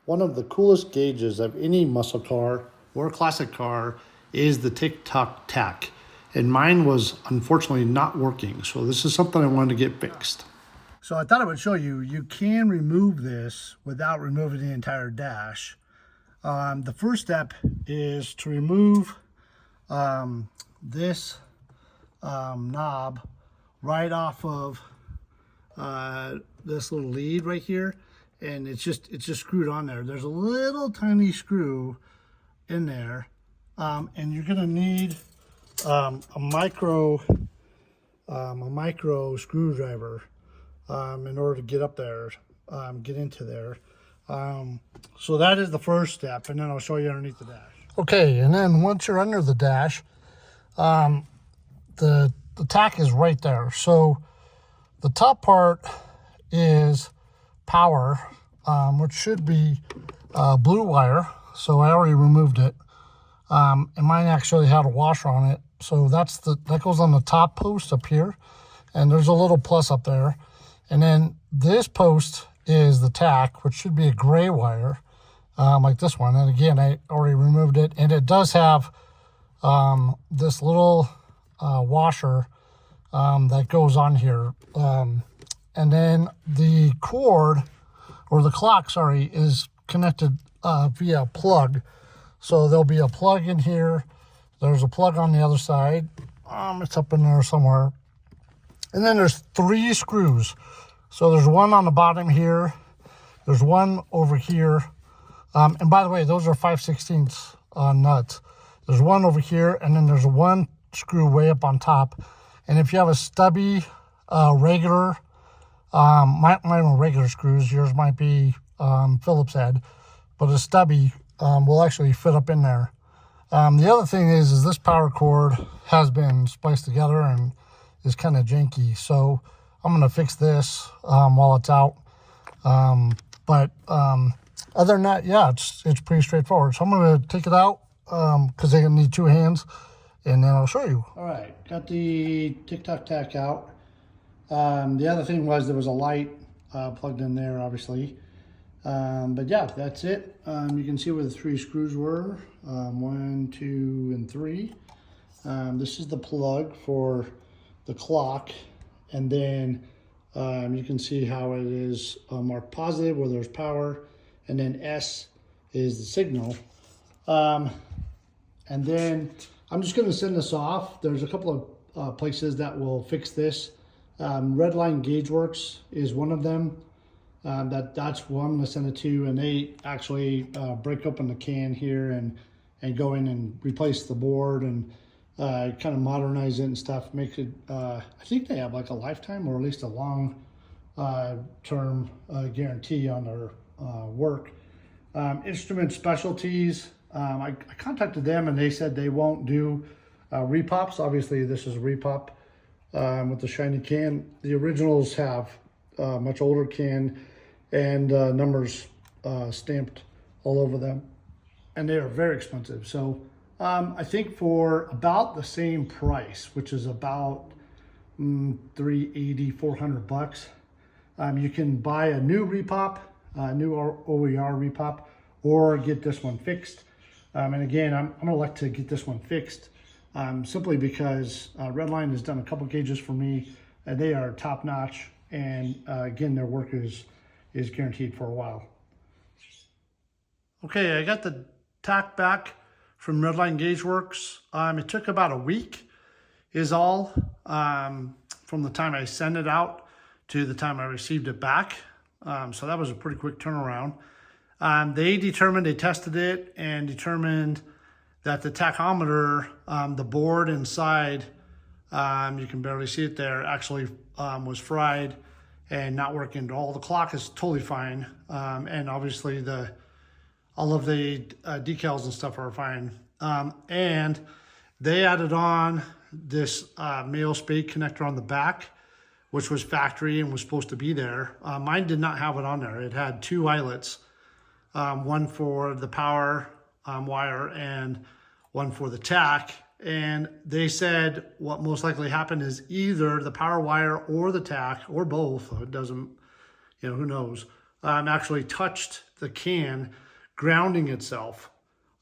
one of the coolest gauges of any muscle car or classic car is the Tic Toc Tac. And mine was unfortunately not working. So this is something I wanted to get fixed. So I thought I would show you, you can remove this without removing the entire dash. The first step is to remove this knob right off of this little lead right here, and it's just screwed on there. There's a little tiny screw in there, and you're gonna need a micro screwdriver in order to get up there, get into there. So that is the first step, and then I'll show you underneath the dash. Okay, and then once you're under the dash, the tack is right there. So the top part is power, which should be blue wire. So I already removed it, and mine actually had a washer on it. So that goes on the top post up here, and there's a little plus up there. And then this post is the tack, which should be a gray wire, like this one. And again, I already removed it, and it does have this little washer that goes on here. And then the cord, or the clock, sorry, is connected via a plug. So there'll be a plug in here. There's a plug on the other side. It's up in there somewhere. And then there's 3 screws. So there's one on the bottom here. There's one over here. And by the way, those are 5/16 nuts. There's one over here, and then there's one screw way up on top. And if you have a stubby, regular, mine are regular screws. Yours might be Phillips head, but a stubby will actually fit up in there. The other thing is this power cord has been spliced together and is kind of janky. So I'm going to fix this while it's out. But other than that, yeah, it's pretty straightforward. So I'm going to take it out because I'm going to need 2 hands, and then I'll show you. All right, got the Tic Toc Tac out. The other thing was there was a light plugged in there, obviously. But yeah, that's it. You can see where the 3 screws were, 1, 2, and 3. This is the plug for the clock, and then you can see how it is marked positive where there's power, and then S is the signal. And then I'm just going to send this off. There's a couple of places that will fix this. Redline Gauge Works is one of them. That's one I'm going to send it to, and they actually break open the can here and go in and replace the board and kind of modernize it and stuff. Make it, I think they have like a lifetime or at least a long term guarantee on their work. Instrument Specialties, I contacted them, and they said they won't do repops. Obviously this is a repop with the shiny can. The originals have much older can and numbers stamped all over them, and they are very expensive. So I think for about the same price, which is about $380, $400, you can buy a new repop, new OER repop, or get this one fixed. And again, I'm gonna like to get this one fixed simply because Redline has done a couple gauges for me, and they are top notch. And again, their work is guaranteed for a while. Okay, I got the tack back from Redline Gauge Works. It took about a week is all, from the time I sent it out to the time I received it back. So that was a pretty quick turnaround. They tested it and determined that the tachometer, the board inside, you can barely see it there, actually was fried and not working at all. The clock is totally fine, and obviously all of the decals and stuff are fine. And they added on this male spade connector on the back, which was factory and was supposed to be there. Mine did not have it on there. It had 2 eyelets, one for the power wire and one for the tack. And they said what most likely happened is either the power wire or the tack, or both, it doesn't, who knows, actually touched the can, grounding itself,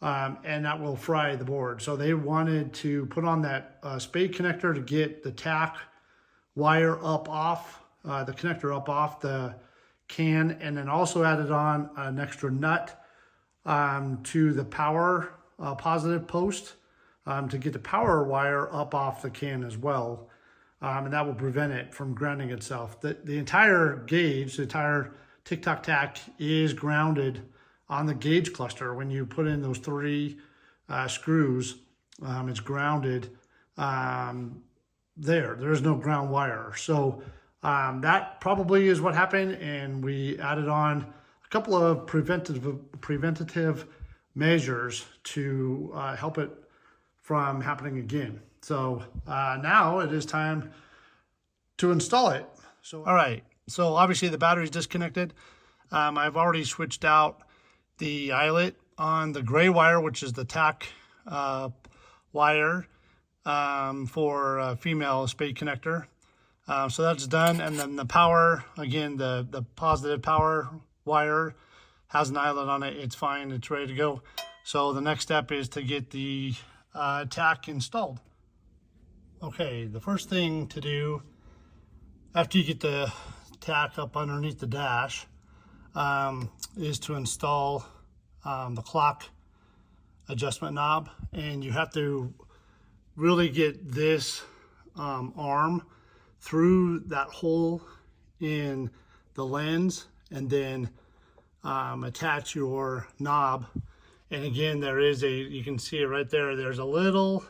and that will fry the board. So they wanted to put on that spade connector to get the tack wire up off, the connector up off the can, and then also added on an extra nut to the power positive post to get the power wire up off the can as well. And that will prevent it from grounding itself. The entire gauge, the entire Tic Toc Tac is grounded on the gauge cluster. When you put in those 3 screws, it's grounded there. There is no ground wire. So that probably is what happened, and we added on a couple of preventative measures to help it from happening again. So now it is time to install it. So all right, so obviously the battery's disconnected. I've already switched out the eyelet on the gray wire, which is the tack wire for female spade connector. So that's done. And then the power, again, the positive power wire has an eyelet on it. It's fine, it's ready to go. So the next step is to get the tack installed. Okay, the first thing to do after you get the tack up underneath the dash is to install the clock adjustment knob, and you have to really get this arm through that hole in the lens, and then attach your knob. And again, there is you can see it right there, there's a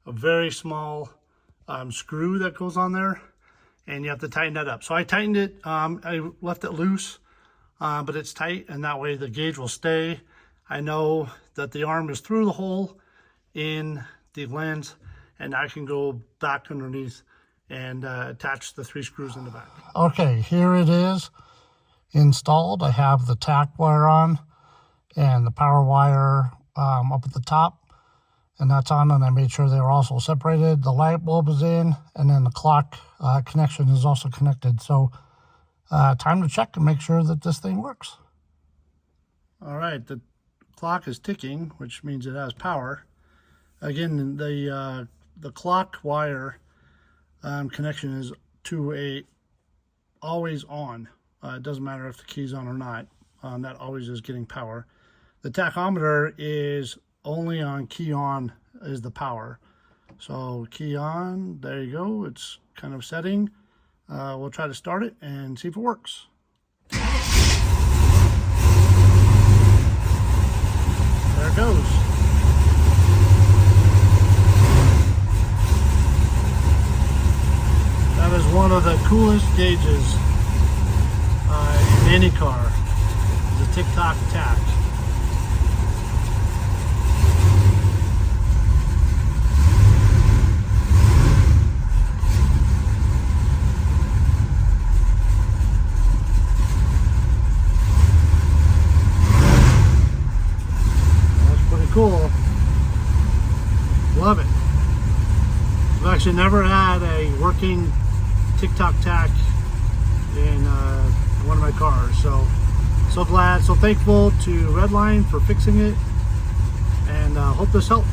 very small screw that goes on there, and you have to tighten that up. So I tightened it, I left it loose, but it's tight, and that way the gauge will stay. I know that the arm is through the hole in the lens, and I can go back underneath and attach the 3 screws in the back. Okay, here it is installed. I have the tack wire on and the power wire up at the top, and that's on, and I made sure they were also separated. The light bulb is in, and then the clock connection is also connected. So time to check and make sure that this thing works. All right, the clock is ticking, which means it has power. Again, the clock wire connection is to a always on. It doesn't matter if the key's on or not. That always is getting power. The tachometer is only on key on is the power. So key on, there you go. It's kind of setting. We'll try to start it and see if it works. There it goes. That is one of the coolest gauges in any car. The Tic Toc Tac. That's pretty cool. Love it. I've actually never had a working Tic Toc Tac in one of my cars, so glad, so thankful to Redline for fixing it, and hope this helped.